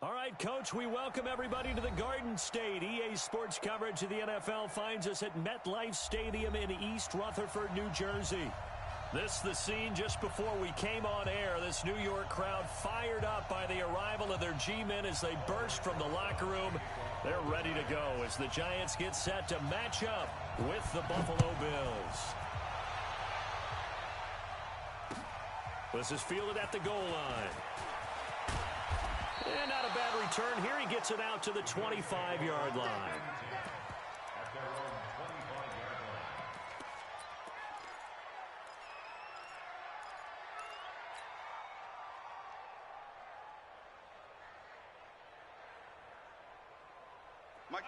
All right, Coach, we welcome everybody to the Garden State. EA Sports coverage of the NFL finds us at MetLife Stadium in East Rutherford, New Jersey. This the scene just before we came on air. This New York crowd fired up by the arrival of their G-men as they burst from the locker room. They're ready to go as the Giants get set to match up with the Buffalo Bills. This is fielded at the goal line. And not a bad return here. He gets it out to the 25-yard line. Mike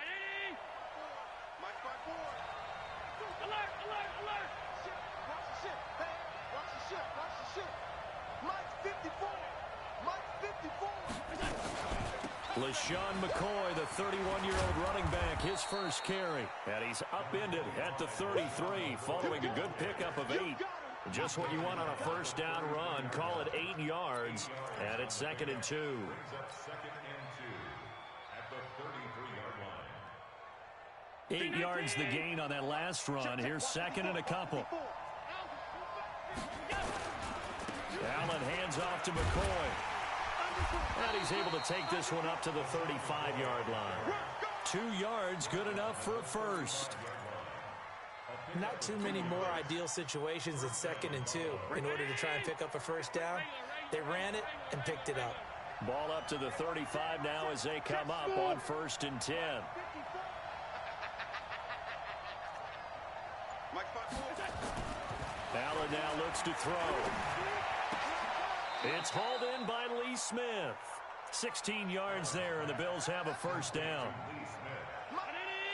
5-4. Alert, alert, alert. Ship, watch the ship. Hey, watch the ship, watch the ship. Mike 54. Mike 54. LaShawn McCoy, the 31-year-old running back, his first carry. And he's upended at the 33 following a good pickup of 8. Just what you want on a first down run. Call it 8 yards. And it's 2nd and 2. At the 33-yard line. 8 yards the gain on that last run. Here's 2nd and a couple. Allen hands off to McCoy. And he's able to take this one up to the 35-yard line. 2 yards, good enough for a first. Not too many more ideal situations than 2nd and 2 in order to try and pick up a first down. They ran it and picked it up. Ball up to the 35 now as they come up on 1st and 10. Allen now looks to throw. It's hauled in by Lee Smith. 16 yards there, and the Bills have a first down.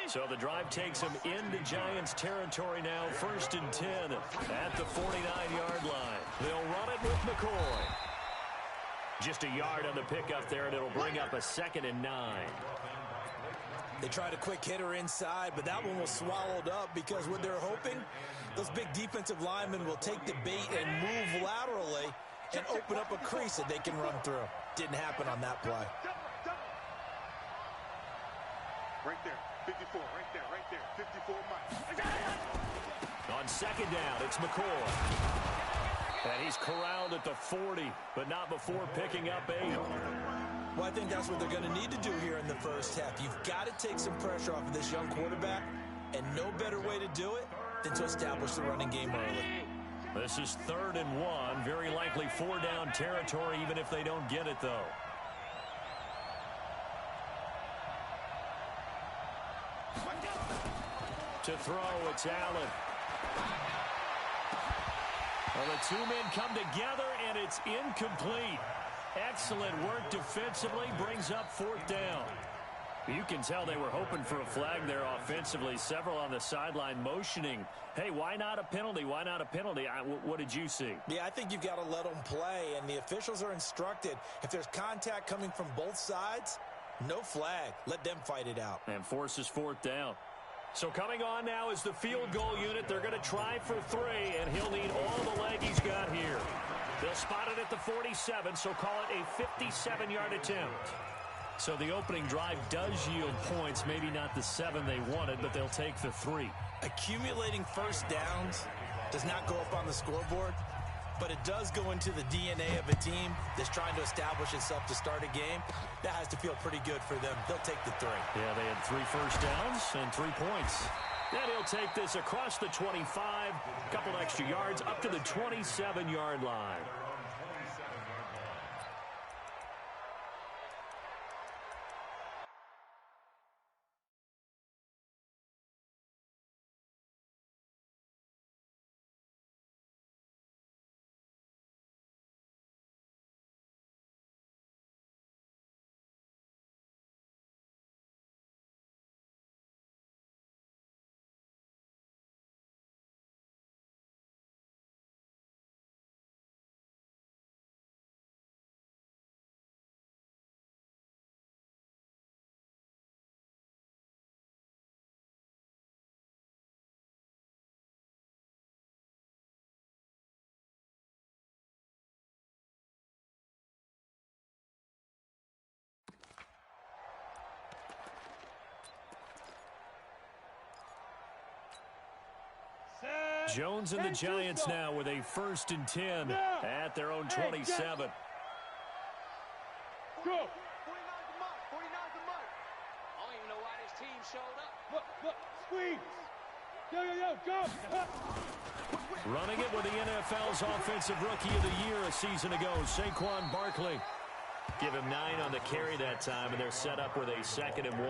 So the drive takes them into Giants territory now, 1st and 10 at the 49-yard line. They'll run it with McCoy. Just a yard on the pickup there, and it'll bring up a 2nd and 9. They tried a quick hitter inside, but that one was swallowed up because what they're hoping, those big defensive linemen will take the bait and move laterally and open up a crease that they can run through. Didn't happen on that play. Right there, 54, right there, 54 Mike. On 2nd down, it's McCoy. And he's corralled at the 40, but not before picking up 8. Well, I think that's what they're going to need to do here in the first half. You've got to take some pressure off of this young quarterback, and no better way to do it than to establish the running game early. This is 3rd and 1, very likely 4-down territory, even if they don't get it, though. To throw, it's Allen. Well, the 2 men come together, and it's incomplete. Excellent work defensively, brings up 4th down. You can tell they were hoping for a flag there offensively. Several on the sideline motioning, hey, why not a penalty? Why not a penalty? What did you see? Yeah, I think you've got to let them play, and the officials are instructed. If there's contact coming from both sides, no flag. Let them fight it out. And forces 4th down. So coming on now is the field goal unit. They're going to try for 3, and he'll need all the leg he's got here. They'll spot it at the 47, so call it a 57-yard attempt. So the opening drive does yield points, maybe not the 7 they wanted, but they'll take the 3. Accumulating first downs does not go up on the scoreboard, but it does go into the DNA of a team that's trying to establish itself to start a game. That has to feel pretty good for them. They'll take the 3. Yeah, they had 3 first downs and 3 points. And he'll take this across the 25, a couple extra yards, up to the 27-yard line. Jones and the Giants now with a 1st and 10 at their own 27. Go. 49's the mark. 49's the mark. I don't even know why this team showed up. Look. Squeeze. Yo, go. Running it with the NFL's Offensive Rookie of the Year a season ago, Saquon Barkley. Give him 9 on the carry that time, and they're set up with a 2nd and 1.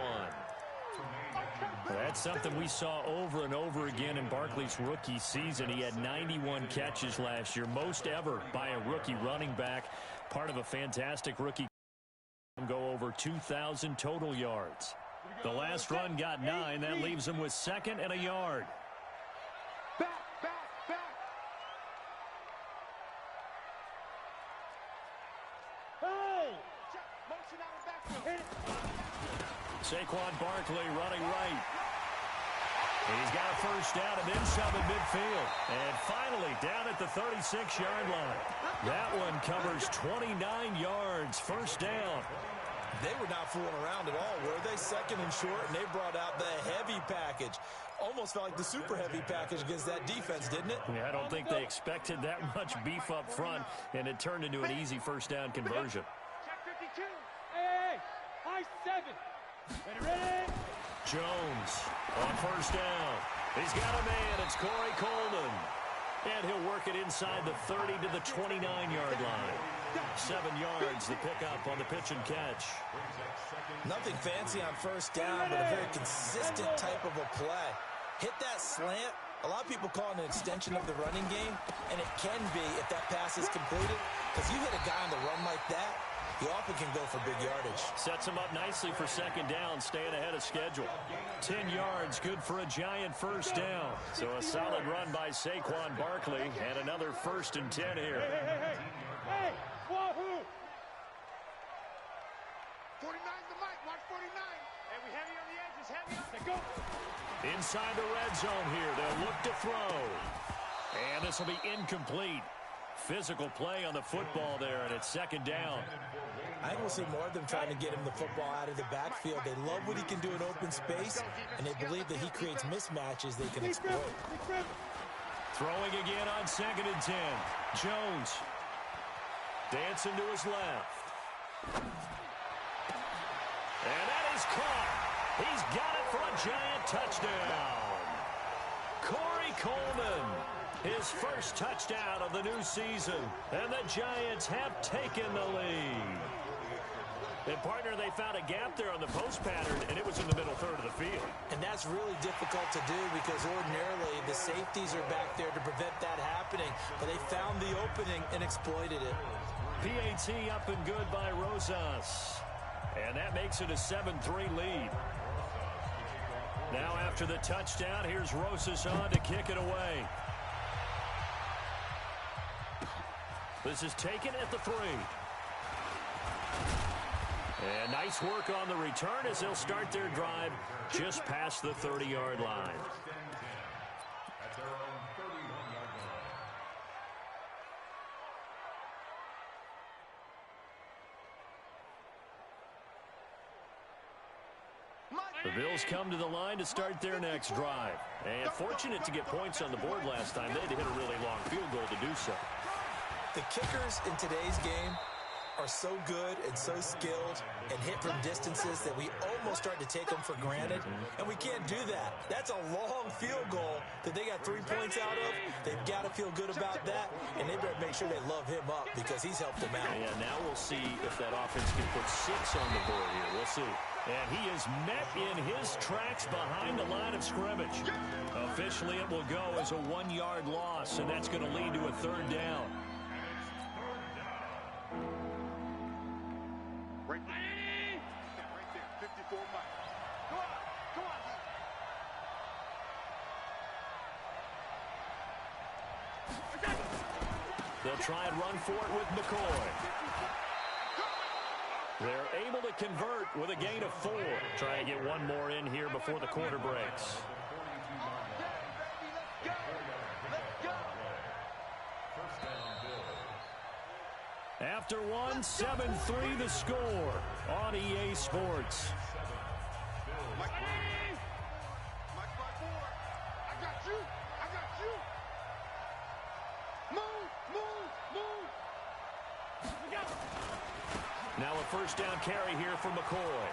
That's something we saw over and over again in Barkley's rookie season. He had 91 catches last year, most ever by a rookie running back. Part of a fantastic rookie. Go over 2,000 total yards. The last run got 9. That leaves him with 2nd and a yard. Back. Hey! Motion out of backfield. Saquon Barkley running right. He's got a 1st down and then some in midfield. And finally down at the 36-yard line. That one covers 29 yards. 1st down. They were not fooling around at all, were they? 2nd and short, and they brought out the heavy package. Almost felt like the super heavy package against that defense, didn't it? Yeah, I don't think they expected that much beef up front, and it turned into an easy 1st down conversion. Check 52. Hey, high 7. Ready? Jones on 1st down. He's got a man. It's Corey Coleman. And he'll work it inside the 30 to the 29-yard line. 7 yards, the pickup on the pitch and catch. Nothing fancy on 1st down, but a very consistent type of a play. Hit that slant. A lot of people call it an extension of the running game, and it can be if that pass is completed. Because you hit a guy on the run like that, he often can go for big yardage. Sets him up nicely for 2nd down, staying ahead of schedule. 10 yards, good for a Giant 1st down. So a solid run by Saquon Barkley, and another 1st and 10 here. Hey, wahoo! 49's the mic, watch 49. Hey, we heavy on the edges, heavy on the go. Inside the red zone here, they'll look to throw. And this will be incomplete. Physical play on the football there, and it's 2nd down. I think we'll see more of them trying to get him the football out of the backfield. They love what he can do in open space, and they believe that he creates mismatches they can exploit. Throwing again on 2nd and 10. Jones dancing to his left. And that is caught. He's got it for a Giant touchdown. Corey Coleman, his 1st touchdown of the new season. And the Giants have taken the lead. And, partner, they found a gap there on the post pattern, and it was in the middle 3rd of the field. And that's really difficult to do because ordinarily the safeties are back there to prevent that happening. But they found the opening and exploited it. PAT up and good by Rosas. And that makes it a 7-3 lead. Now after the touchdown, here's Rosas on to kick it away. This is taken at the 3. And nice work on the return as they'll start their drive just past the 30-yard line. At their own 31-yard line. The Bills come to the line to start their next drive. And fortunate to get points on the board last time. They had to hit a really long field goal to do so. The kickers in today's game are so good and so skilled and hit from distances that we almost start to take them for granted, and we can't do that. That's a long field goal that they got 3 points out of. They've got to feel good about that, and they better make sure they love him up because he's helped them out. Yeah, now we'll see if that offense can put 6 on the board here. We'll see. And he is met in his tracks behind the line of scrimmage. Officially, it will go as a 1-yard loss, and that's going to lead to a 3rd down. Right there, 54 miles. Go on. They'll try and run for it with McCoy. They're able to convert with a gain of 4. Try and get one more in here before the quarter breaks. After one, 7-3 the score on EA Sports. Mike, I got you. Now a first down carry here for McCoy.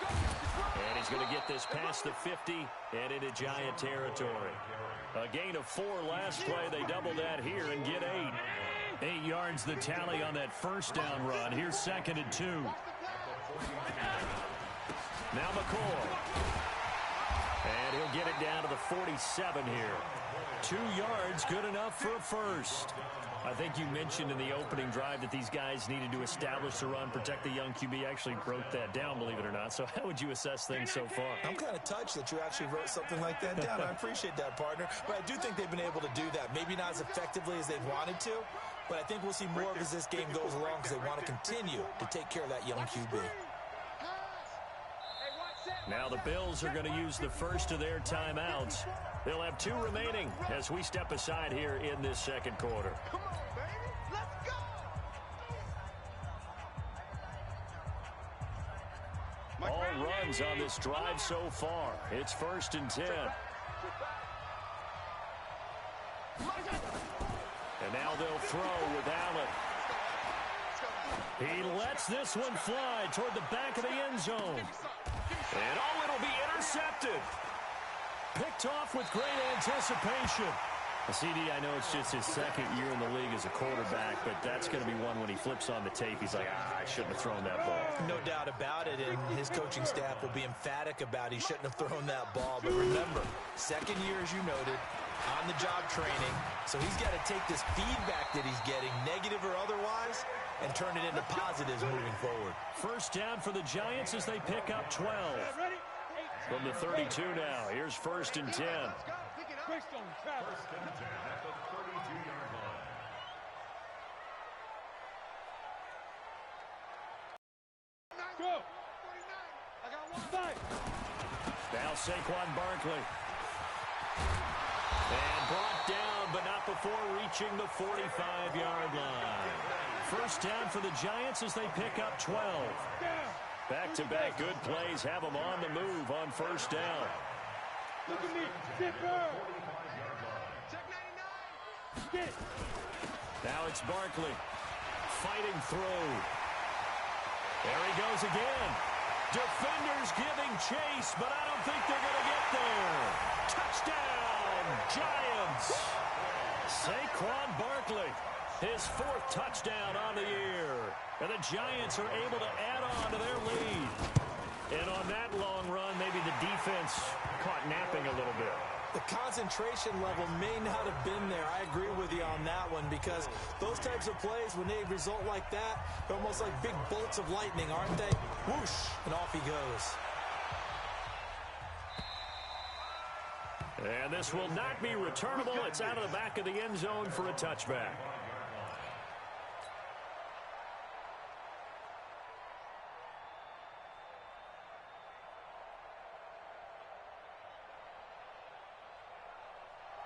And he's going to get this past the 50 and into Giant territory. A gain of 4 last play. They double that here and get 8. 8 yards the tally on that first down run. Here's 2nd and 2. Now McCoy. And he'll get it down to the 47 here. 2 yards, good enough for a first. I think you mentioned in the opening drive that these guys needed to establish the run, protect the young QB. I actually wrote that down, believe it or not. So how would you assess things so far? I'm kind of touched that you actually wrote something like that down. I appreciate that, partner. But I do think they've been able to do that. Maybe not as effectively as they've wanted to, but I think we'll see more of as this game goes along because they want to continue to take care of that young QB. Now the Bills are going to use the first of their timeouts. They'll have 2 remaining as we step aside here in this second quarter. Come on, baby. Let's go. All runs on this drive so far. It's 1st and 10. And now they'll throw with Allen. He lets this one fly toward the back of the end zone. And it'll be intercepted. Picked off with great anticipation. CD, I know it's just his 2nd year in the league as a quarterback, but that's going to be one when he flips on the tape. He's like, I shouldn't have thrown that ball. No doubt about it, and his coaching staff will be emphatic about he shouldn't have thrown that ball. But remember, 2nd year, as you noted, on-the-job training. So he's got to take this feedback that he's getting, negative or otherwise, and turn it into positives moving forward. First down for the Giants as they pick up 12. From the 32 now, here's 1st and 10. First and 10 at the 32-yard line. Go. Now Saquon Barkley. And brought down, but not before reaching the 45-yard line. First down for the Giants as they pick up 12. Back-to-back good plays have them on the move on first down. Look at me, Zipper. Check 99. Now it's Barkley fighting through. There he goes again. Defenders giving chase, but I don't think they're going to get there. Touchdown, Giants. Saquon Barkley, his 4th touchdown on the year. And the Giants are able to add on to their lead. And on that long run, maybe the defense caught napping a little bit. The concentration level may not have been there. I agree with you on that one because those types of plays, when they result like that, they're almost like big bolts of lightning, aren't they? Whoosh, and off he goes. And this will not be returnable. It's out of the back of the end zone for a touchback.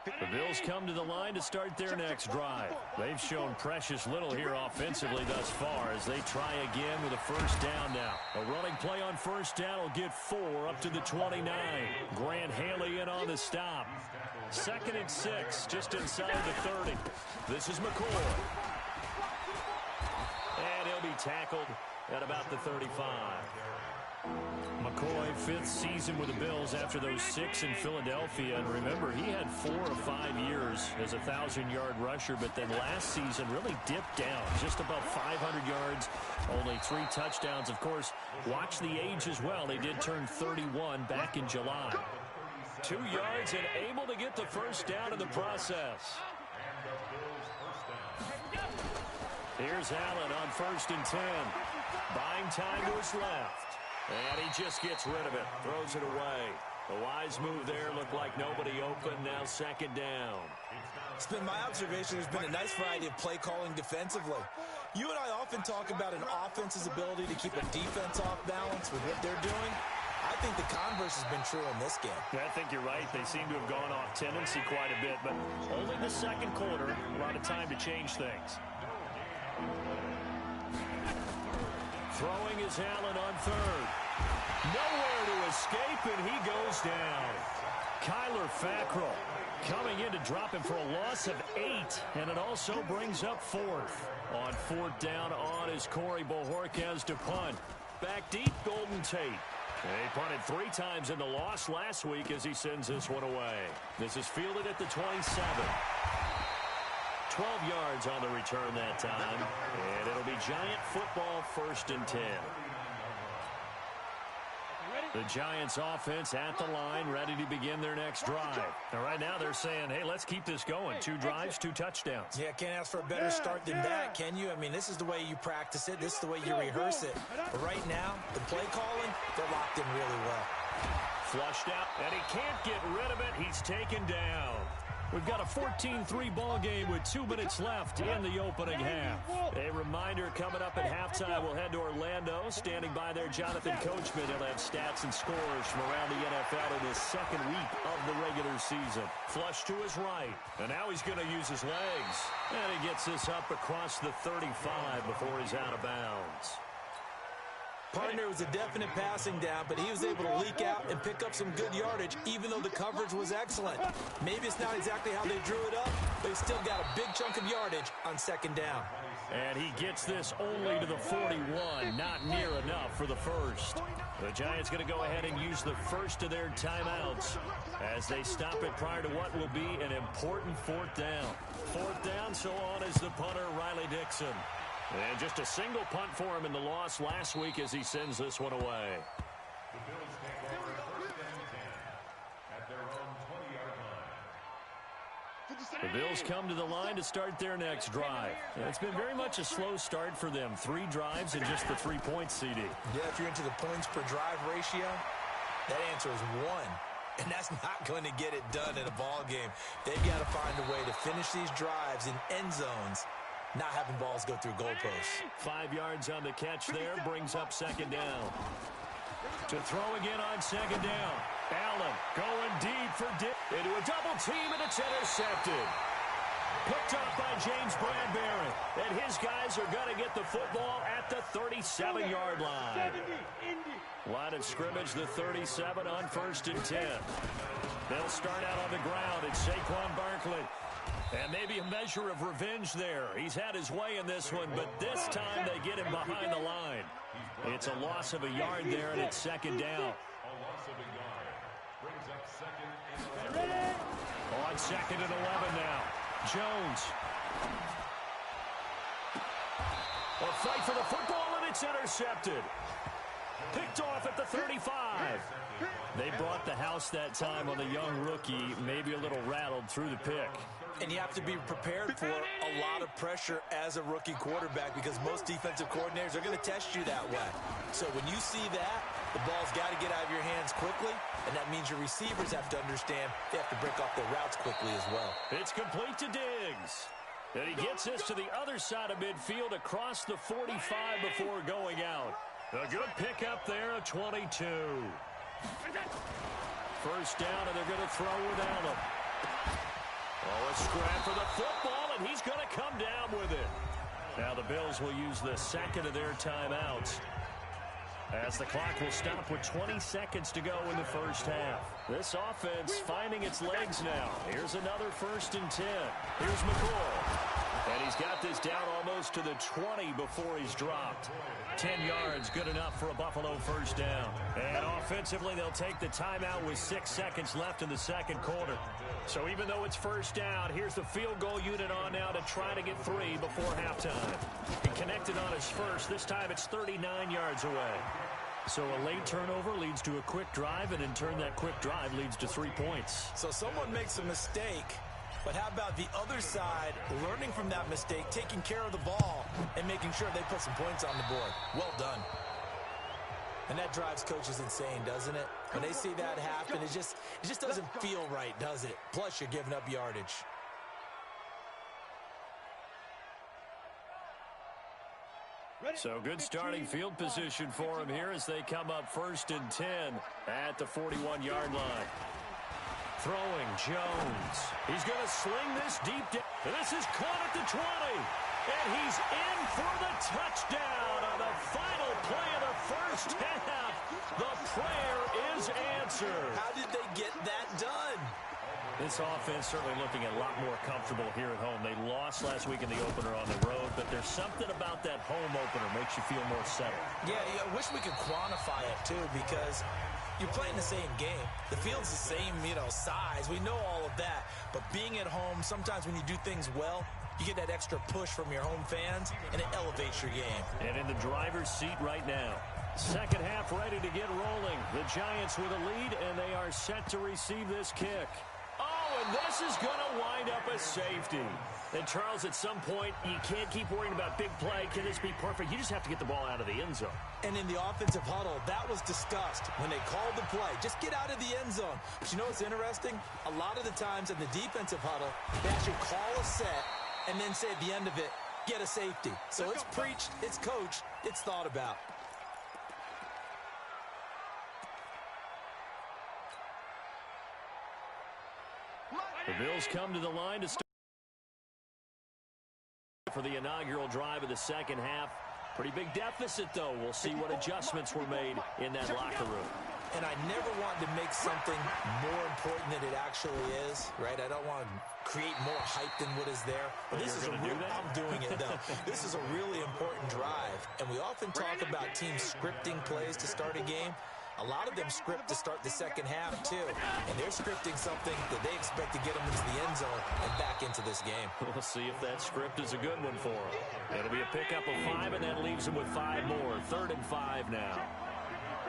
The Bills come to the line to start their next drive. They've shown precious little here offensively thus far as they try again with a first down now. A running play on first down will get 4 up to the 29. Grant Haley in on the stop. 2nd and 6 just inside the 30. This is McCoy. And he'll be tackled at about the 35. McCoy, 5th season with the Bills after those 6 in Philadelphia. And remember, he had 4 or 5 years as a 1,000-yard rusher, but then last season really dipped down, just about 500 yards, only 3 touchdowns. Of course, watch the age as well. They did turn 31 back in July. 2 yards and able to get the first down in the process. Here's Allen on 1st and 10. Buying time to his left. And he just gets rid of it, throws it away. A wise move there, looked like nobody open, now 2nd down. It's been my observation there's been a nice variety of play calling defensively. You and I often talk about an offense's ability to keep a defense off balance with what they're doing. I think the converse has been true in this game. I think you're right. They seem to have gone off tendency quite a bit, but only the second quarter, a lot of time to change things. Throwing is Allen on 3rd. Nowhere to escape, and he goes down. Kyler Fackrell Coming in to drop him for a loss of 8, and it also brings up 4th. On 4th down on is Corey Bojorquez to punt. Back deep, Golden Tate. He punted 3 times in the loss last week as he sends this one away. This is fielded at the 27. 12 yards on the return that time, and it'll be Giant football 1st and 10. The Giants offense at the line, ready to begin their next drive. And right now they're saying, hey, let's keep this going. 2 drives, 2 touchdowns. Yeah, can't ask for a better start than that, can you? I mean, this is the way you practice it. This is the way you rehearse it. But right now, the play calling, they're locked in really well. Flushed out, and he can't get rid of it. He's taken down. We've got a 14-3 ball game with 2 minutes left in the opening half. A reminder, coming up at halftime, we'll head to Orlando. Standing by there, Jonathan Coachman. He'll have stats and scores from around the NFL in the 2nd week of the regular season. Flush to his right, and now he's going to use his legs. And he gets this up across the 35 before he's out of bounds. Partner was a definite passing down, but he was able to leak out and pick up some good yardage, even though the coverage was excellent. Maybe it's not exactly how they drew it up, but he still got a big chunk of yardage on 2nd down. And he gets this only to the 41, not near enough for the 1st. The Giants going to go ahead and use the 1st of their timeouts as they stop it prior to what will be an important 4th down. 4th down, so on is the punter, Riley Dixon. And just a single punt for him in the loss last week as he sends this one away. The Bills take over 1st and 10 at their own 20-yard line. The Bills come to the line to start their next drive. It's been very much a slow start for them. 3 drives and just the 3 points, CD. Yeah, if you're into the points per drive ratio, that answer is 1. And that's not going to get it done in a ball game. They've got to find a way to finish these drives in end zones, not having balls go through goalposts. 5 yards on the catch there, brings up 2nd down. To throw again on 2nd down. Allen going deep for Dick. Into a double team, and it's intercepted. Picked up by James Bradbury. And his guys are going to get the football at the 37-yard line. Line of scrimmage, the 37 on 1st and 10. They'll start out on the ground. It's Saquon Barkley. And maybe a measure of revenge there. He's had his way in this one, but this time they get him behind the line. It's a loss of a yard there, and it's 2nd down. A loss of a yard brings up 2nd and 11. On 2nd and 11 now. Jones. A fight for the football, and it's intercepted. Picked off at the 35. They brought the house that time on the young rookie, maybe a little rattled through the pick. And you have to be prepared for a lot of pressure as a rookie quarterback because most defensive coordinators are going to test you that way. So when you see that, the ball's got to get out of your hands quickly, and that means your receivers have to understand they have to break off their routes quickly as well. It's complete to Diggs. And he gets this to the other side of midfield across the 45 before going out. A good pickup there, a 22. 1st down, and they're going to throw with Allen. Oh, a scrap for the football, and he's going to come down with it. Now the Bills will use the 2nd of their timeouts as the clock will stop with 20 seconds to go in the 1st half. This offense finding its legs now. Here's another 1st and 10. Here's McCoy. And he's got this down almost to the 20 before he's dropped. 10 yards, good enough for a Buffalo 1st down. And offensively, they'll take the timeout with 6 seconds left in the 2nd quarter. So even though it's 1st down, here's the field goal unit on now to try to get 3 before halftime. He connected on his first. This time it's 39 yards away. So a late turnover leads to a quick drive, and in turn that quick drive leads to 3 points. So someone makes a mistake, but how about the other side learning from that mistake, taking care of the ball, and making sure they put some points on the board? Well done. And that drives coaches insane, doesn't it? When they see that happen, it just doesn't feel right, does it? Plus, you're giving up yardage. So good starting field position for him here as they come up 1st and 10 at the 41-yard line. Throwing, Jones. He's going to sling this deep down. This is caught at the 20. And he's in for the touchdown on the final play of the 1st half. The prayer is answered. How did they get that done? This offense certainly looking a lot more comfortable here at home. They lost last week in the opener on the road, but there's something about that home opener makes you feel more settled. Yeah, I wish we could quantify it, too, because you're playing the same game. The field's the same, size. We know all of that. But being at home, sometimes when you do things well, you get that extra push from your home fans, and it elevates your game. And in the driver's seat right now. Second half ready to get rolling. The Giants with a lead, and they are set to receive this kick. Oh, and this is going to wind up a safety. And, Charles, at some point, you can't keep worrying about big play. Can this be perfect? You just have to get the ball out of the end zone. And in the offensive huddle, that was discussed when they called the play. Just get out of the end zone. But you know what's interesting? A lot of the times in the defensive huddle, they actually call a set and then say at the end of it, get a safety. So it's preached, it's coached, it's thought about. The Bills come to the line to start for the inaugural drive of the second half. Pretty big deficit, though. We'll see what adjustments were made in that locker room. And I never want to make something more important than it actually is, right? I don't want to create more hype than what is there. But this is I'm doing it, though. This is a really important drive. And we often talk about teams scripting plays to start a game. A lot of them script to start the second half, too. And they're scripting something that they expect to get them into the end zone and back into this game. We'll see if that script is a good one for them. It'll be a pickup of 5, and that leaves them with 5 more. 3rd and 5 now.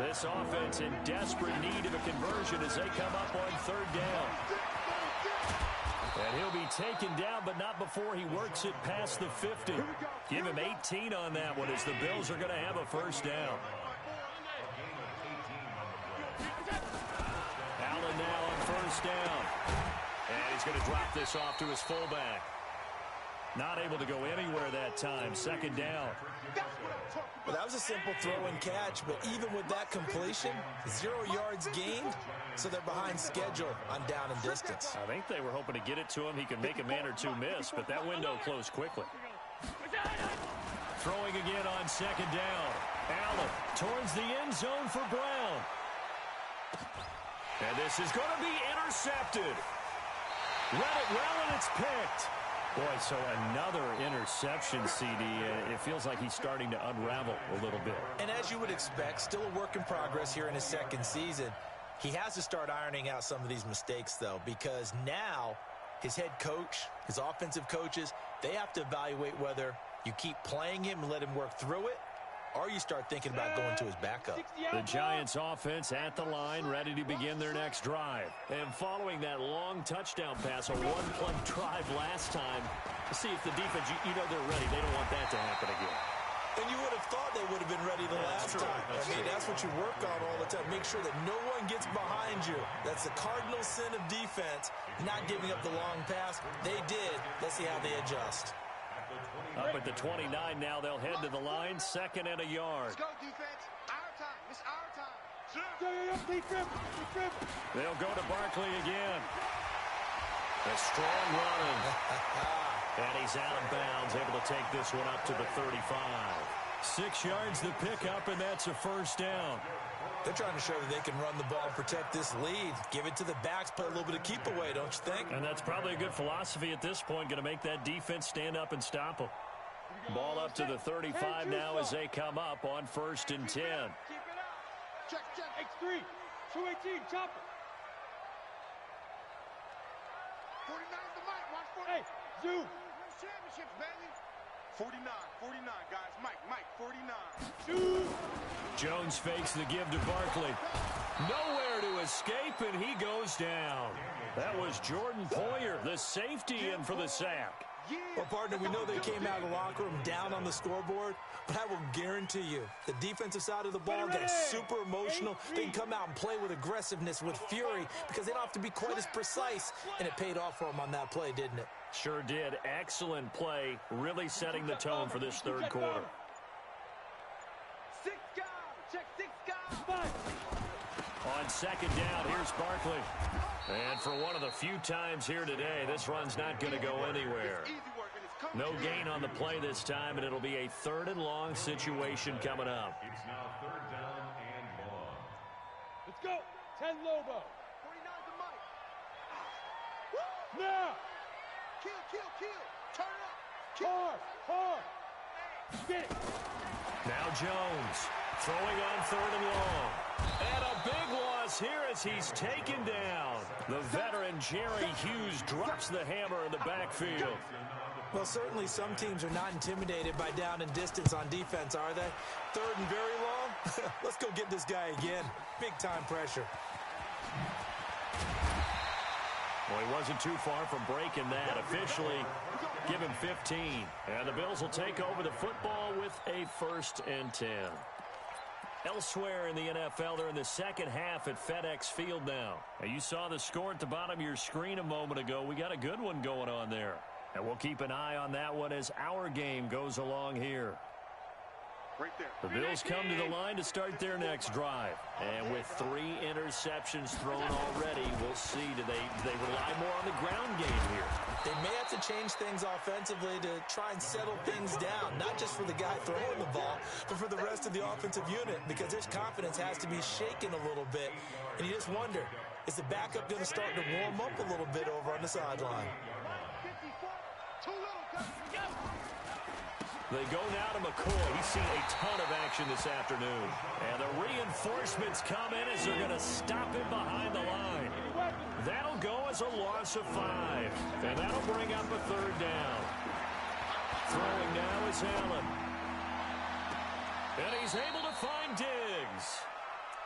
This offense in desperate need of a conversion as they come up on 3rd down. And he'll be taken down, but not before he works it past the 50. Give him 18 on that one as the Bills are going to have a first down. Allen now on first down. And he's going to drop this off to his fullback. Not able to go anywhere that time. 2nd down. Well, that was a simple throw and catch, but even with that completion, 0 yards gained, so they're behind schedule on down and distance. I think they were hoping to get it to him. He could make a man or two miss, but that window closed quickly. Throwing again on 2nd down. Allen towards the end zone for Brown. And this is going to be intercepted. Read it well, and it's picked. Boy, so another interception, CD. It feels like he's starting to unravel a little bit. And as you would expect, still a work in progress here in his 2nd season. He has to start ironing out some of these mistakes, though, because now his head coach, his offensive coaches, they have to evaluate whether you keep playing him and let him work through it, or you start thinking about going to his backup. The Giants offense at the line, ready to begin their next drive. And following that long touchdown pass, a one-play drive last time, to see if the defense, you know they're ready. They don't want that to happen again. And you would have thought they would have been ready the last time. That's what you work on all the time. Make sure that no one gets behind you. That's the cardinal sin of defense, not giving up the long pass. They did. Let's see how they adjust. Up at the 29 now, they'll head to the line, 2nd and a yard. Let's go, defense. Our time. It's our time. They'll go to Barkley again. A strong running. And he's out of bounds, able to take this one up to the 35. 6 yards the pickup, and that's a first down. They're trying to show that they can run the ball and protect this lead. Give it to the backs, play a little bit of keep away, don't you think? And that's probably a good philosophy at this point, going to make that defense stand up and stop them. Ball up to the 35 now as they come up on 1st and 10. Keep it up. Check. X3. 218. Chopper. 49 the mic. Watch 40. Hey, Zoo. Championships, baby. 49, guys. Mike, 49. Jones fakes the give to Barkley. Nowhere to escape, and he goes down. That was Jordan Poyer, the safety, in for the sack. Well, partner, we know they came out of the locker room down on the scoreboard, but I will guarantee you the defensive side of the ball gets super emotional. They can come out and play with aggressiveness, with fury, because they don't have to be quite as precise, and it paid off for them on that play, didn't it? Sure did. Excellent play, really setting the tone for this 3rd quarter. 6 guys. Check 6 guys. On 2nd down, here's Barkley. And for one of the few times here today, this run's not going to go anywhere. No gain on the play this time, and it'll be a 3rd and long situation coming up. It's now 3rd down and long. Let's go. 10 Lobo. 49 the mic. Now. Kill. Turn it up. Hard. Get it. Now Jones throwing on 3rd and long. And a big loss here as he's taken down. The veteran Jerry Hughes drops the hammer in the backfield. Well, certainly some teams are not intimidated by down and distance on defense, are they? 3rd and very long? Let's go get this guy again. Big-time pressure. Well, he wasn't too far from breaking that. Officially, give him 15. And the Bills will take over the football with a 1st and 10. Elsewhere in the NFL, they're in the second half at FedEx Field now. You saw the score at the bottom of your screen a moment ago. We got a good one going on there. And we'll keep an eye on that one as our game goes along here. Right there. The Bills come to the line to start their next drive. And with 3 interceptions thrown already, we'll see. Do they rely more on the ground game here? They may have to change things offensively to try and settle things down, not just for the guy throwing the ball, but for the rest of the offensive unit, because his confidence has to be shaken a little bit. And you just wonder, is the backup going to start to warm up a little bit over on the sideline? They go now to McCoy. He's seen a ton of action this afternoon. And the reinforcements come in as they're going to stop him behind the line. That'll go as a loss of 5. And that'll bring up a 3rd down. Throwing now is Allen. And he's able to find Diggs.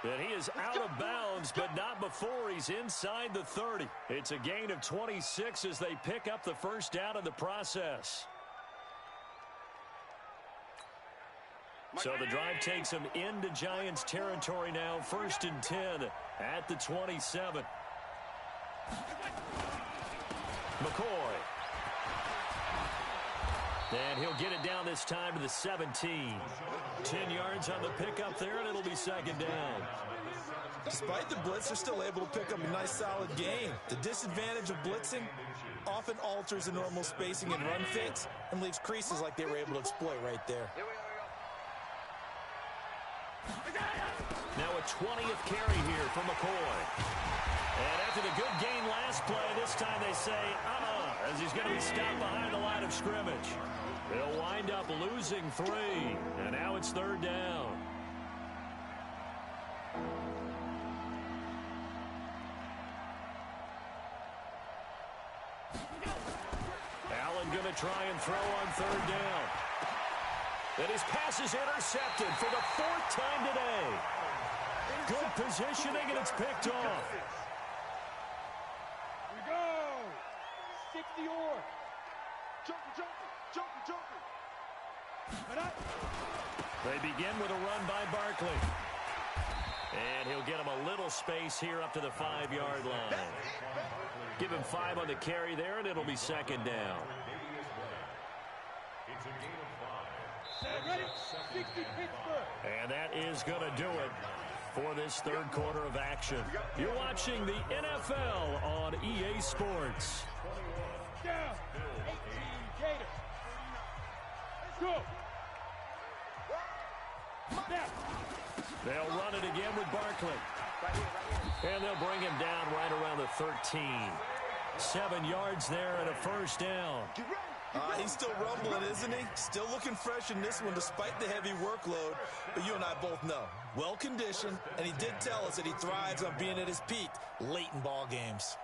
And he is out of bounds, but not before he's inside the 30. It's a gain of 26 as they pick up the 1st down in the process. So the drive takes them into Giants territory now. 1st and 10 at the 27. McCoy. And he'll get it down this time to the 17. 10 yards on the pickup there, and it'll be 2nd down. Despite the blitz, they're still able to pick up a nice, solid gain. The disadvantage of blitzing often alters the normal spacing and run fits and leaves creases like they were able to exploit right there. Now a 20th carry here for McCoy. And after the good gain last play, this time they say, as he's going to be stopped behind the line of scrimmage. They'll wind up losing 3, and now it's 3rd down. Allen going to try and throw on 3rd down. And his pass is intercepted for the 4th time today. Good positioning, and it's picked off. We go. 60 or. Joker. They begin with a run by Barkley. And he'll get him a little space here up to the 5-yard line. Give him 5 on the carry there, and it'll be 2nd down. Ready? 60 Pittsburgh. And that is going to do it for this 3rd quarter of action. You're watching the NFL on EA Sports. Down. 18 Gators. Go. Snap. They'll run it again with Barkley. And they'll bring him down right around the 13. 7 yards there and a 1st down. He's still rumbling, isn't he? Still looking fresh in this one despite the heavy workload. But you and I both know, well-conditioned, and he did tell us that he thrives on being at his peak late in ball games.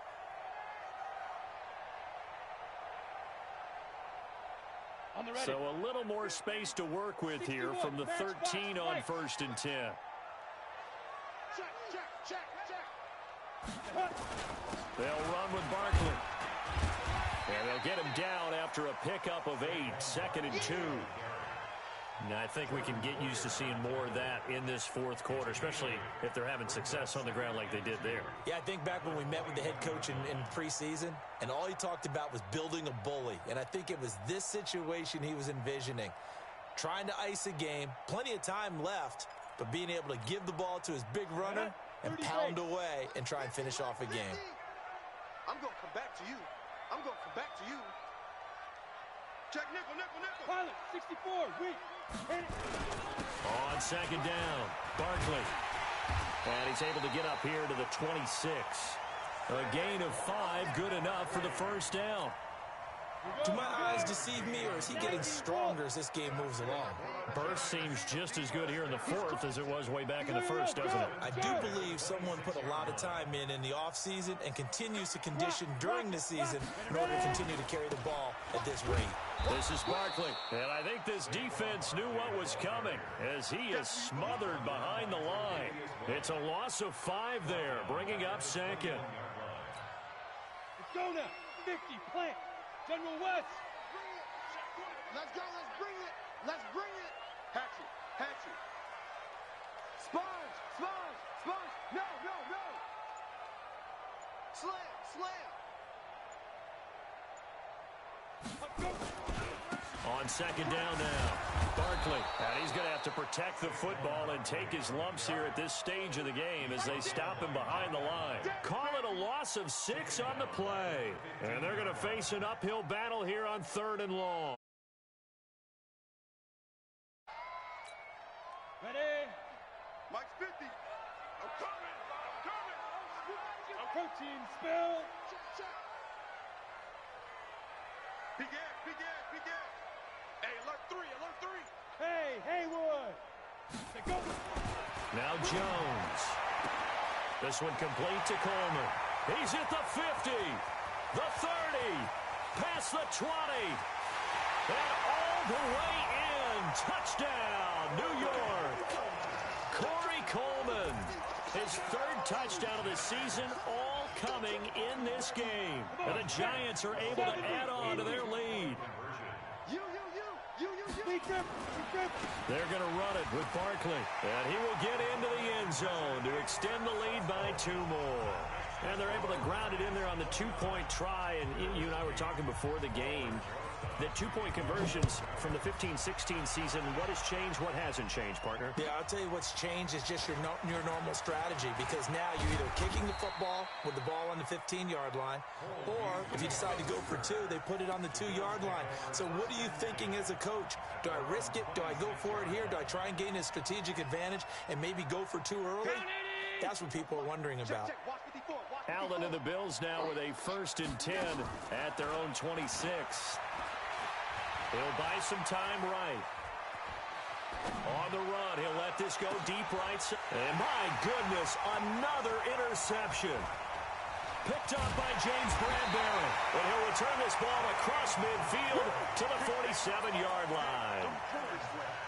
So a little more space to work with here from the 13 on 1st and 10. They'll run with Barkley. And they'll get him down after a pickup of 8, 2nd and 2. Now, I think we can get used to seeing more of that in this 4th quarter, especially if they're having success on the ground like they did there. Yeah, I think back when we met with the head coach in preseason, and all he talked about was building a bully. And I think it was this situation he was envisioning. Trying to ice a game, plenty of time left, but being able to give the ball to his big runner and pound away and try and finish off a game. I'm going to come back to you. Check nickel. Pilot, 64, weak. On 2nd down, Barkley. And he's able to get up here to the 26. A gain of 5, good enough for the first down. Do my eyes deceive me, or is he getting stronger as this game moves along? Burst seems just as good here in the fourth as it was way back in the first, doesn't it? I do believe someone put a lot of time in the offseason and continues to condition during the season in order to continue to carry the ball at this rate. This is Barkley, and I think this defense knew what was coming as he is smothered behind the line. It's a loss of 5 there, bringing up second. Let's go now. 50, plant. General West. Let's go. Let's bring it. Let's bring it. Hatchet. Hatchet. Sponge. Sponge. Sponge. No, no, no. Slam. Slam. On second down now, Barkley. And he's going to have to protect the football and take his lumps here at this stage of the game as they stop him behind the line. Call it a loss of 6 on the play. And they're going to face an uphill battle here on 3rd and long. Ready? Mike's 50. I'm coming. Protein spill. Check. Big gas. Hey, alert 3. Hey, Haywood. Go. Now Jones. This one complete to Coleman. He's at the 50, the 30, past the 20, and all the way in. Touchdown, New York. Corey Coleman, his 3rd touchdown of the season, all coming in this game. And the Giants are able to add on to their lead. They're going to run it with Barkley, and he will get into the end zone to extend the lead by 2 more. And they're able to ground it in there on the 2-point try, and you and I were talking before the game that 2-point conversions from the 15-16 season, what has changed, what hasn't changed, partner? Yeah, I'll tell you what's changed is just your normal strategy, because now you're either kicking the football with the ball on the 15-yard line, or if you decide to go for 2, they put it on the 2-yard line. So what are you thinking as a coach? Do I risk it? Do I go for it here? Do I try and gain a strategic advantage and maybe go for 2 early? That's what people are wondering about. Allen and the Bills now with a 1st and 10 at their own 26. He'll buy some time right. On the run, he'll let this go deep right side. And my goodness, another interception. Picked up by James Bradbury. And he'll return this ball across midfield to the 47-yard line.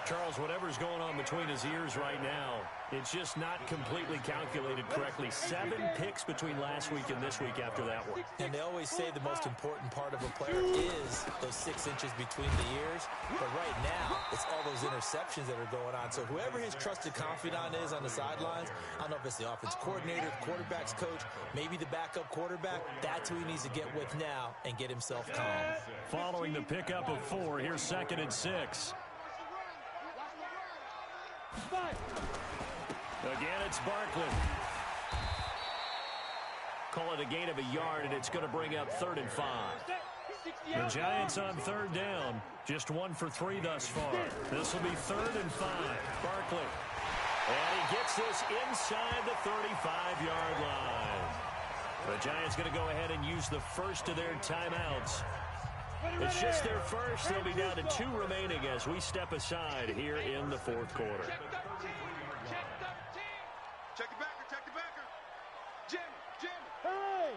Charles, whatever's going on between his ears right now, it's just not completely calculated correctly. 7 picks between last week and this week after that one. And they always say the most important part of a player is those 6 inches between the ears. But right now, it's all those interceptions that are going on. So whoever his trusted confidant is on the sidelines, I don't know if it's the offense coordinator, the quarterback's coach, maybe the backup quarterback, that's who he needs to get with now and get himself calm. Following the pickup of 4, here's 2nd and 6. Again, it's Barkley. Call it a gain of a yard, and it's going to bring up 3rd and 5. The Giants on 3rd down. Just 1 for 3 thus far. This will be 3rd and 5. Barkley. And he gets this inside the 35-yard line. The Giants going to go ahead and use the first of their timeouts. It's just their first. They'll be down to 2 remaining as we step aside here in the 4th quarter. Check the backer. Jim. Hey!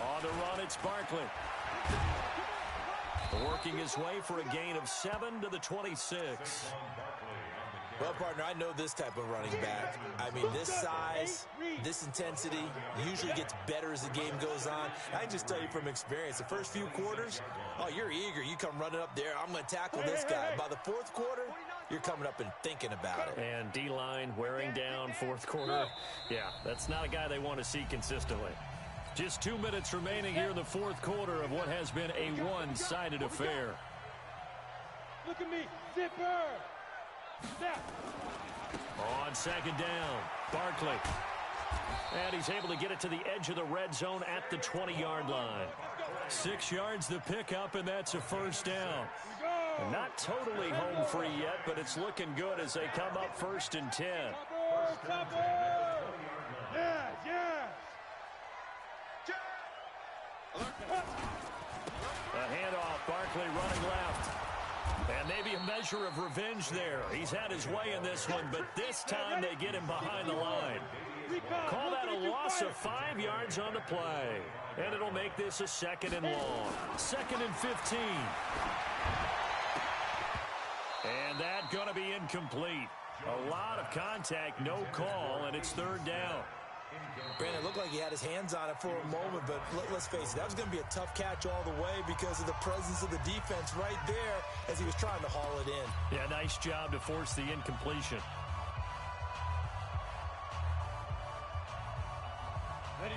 On the run, it's Barkley. Working his way for a gain of 7 to the 26. Well, partner, I know this type of running back. I mean, this size, this intensity usually gets better as the game goes on. I can just tell you from experience, the first few quarters, oh, you're eager. You come running up there, I'm going to tackle this guy. By the 4th quarter, you're coming up and thinking about it. And D-line wearing down 4th quarter. Yeah, that's not a guy they want to see consistently. Just 2 minutes remaining here in the 4th quarter of what has been a one-sided affair. Look at me, zipper. On 2nd down, Barkley. And he's able to get it to the edge of the red zone at the 20-yard line. 6 yards the pickup, and that's a 1st down. And not totally home free yet, but it's looking good as they come up 1st and 10. Yeah. A handoff, Barkley running left. And maybe a measure of revenge there. He's had his way in this one, but this time they get him behind the line. Call that a loss of 5 yards on the play. And it'll make this a 2nd and long. 2nd and 15. And that going to be incomplete. A lot of contact, no call, and it's 3rd down. Brandon, it looked like he had his hands on it for a moment, but let's face it, that was going to be a tough catch all the way because of the presence of the defense right there as he was trying to haul it in. Yeah, nice job to force the incompletion.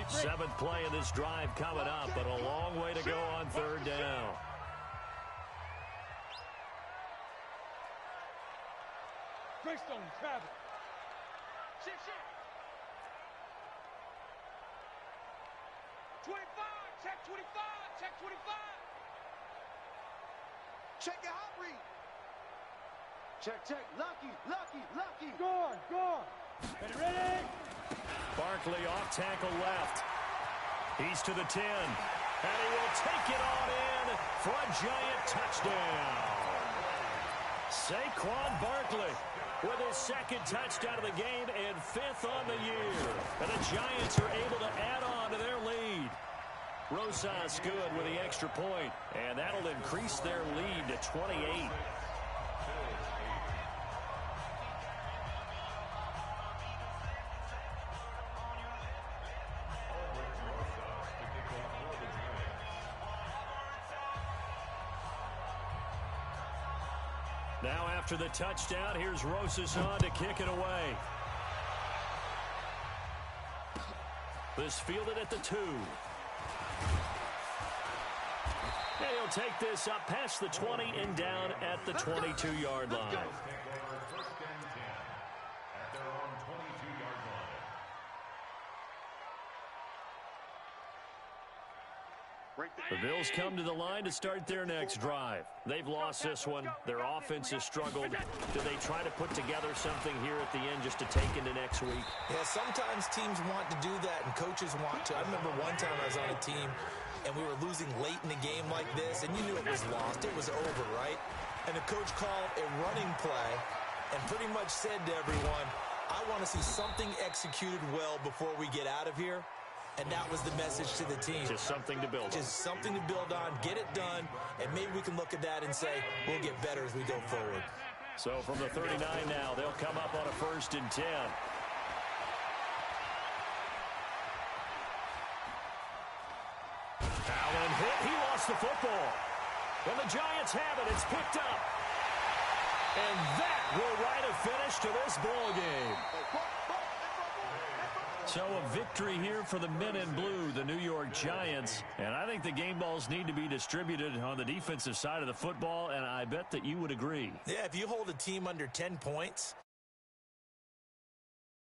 Seventh play of this drive coming up, but a long way to go on 3rd down. Greystone, Travis. Shift. 25, check 25, check 25. Check your hot read. Check. Lucky. Guard. Ready? Barkley off tackle left. He's to the 10. And he will take it on in for a giant touchdown. Saquon Barkley with his 2nd touchdown of the game and 5th on the year. And the Giants are able to add on to their lead. Rosas good with the extra point, and that'll increase their lead to 28. Now after the touchdown, here's Rosas on to kick it away. This fielded at the 2. And he'll take this up past the 20 and down at the 22-yard line. The Bills come to the line to start their next drive. They've lost this one. Their offense has struggled. Do they try to put together something here at the end just to take into next week? Yeah, sometimes teams want to do that and coaches want to. I remember one time I was on a team and we were losing late in the game like this, and you knew it was lost. It was over, right? And the coach called a running play and pretty much said to everyone, I want to see something executed well before we get out of here. And that was the message to the team. Just something to build on. Just something to build on, get it done, and maybe we can look at that and say, we'll get better as we go forward. So from the 39 now, they'll come up on a 1st and 10. Allen hit. He lost the football. And the Giants have it. It's picked up. And that will write a finish to this ball game. So a victory here for the men in blue, the New York Giants. And I think the game balls need to be distributed on the defensive side of the football, and I bet that you would agree. Yeah, if you hold a team under 10 points,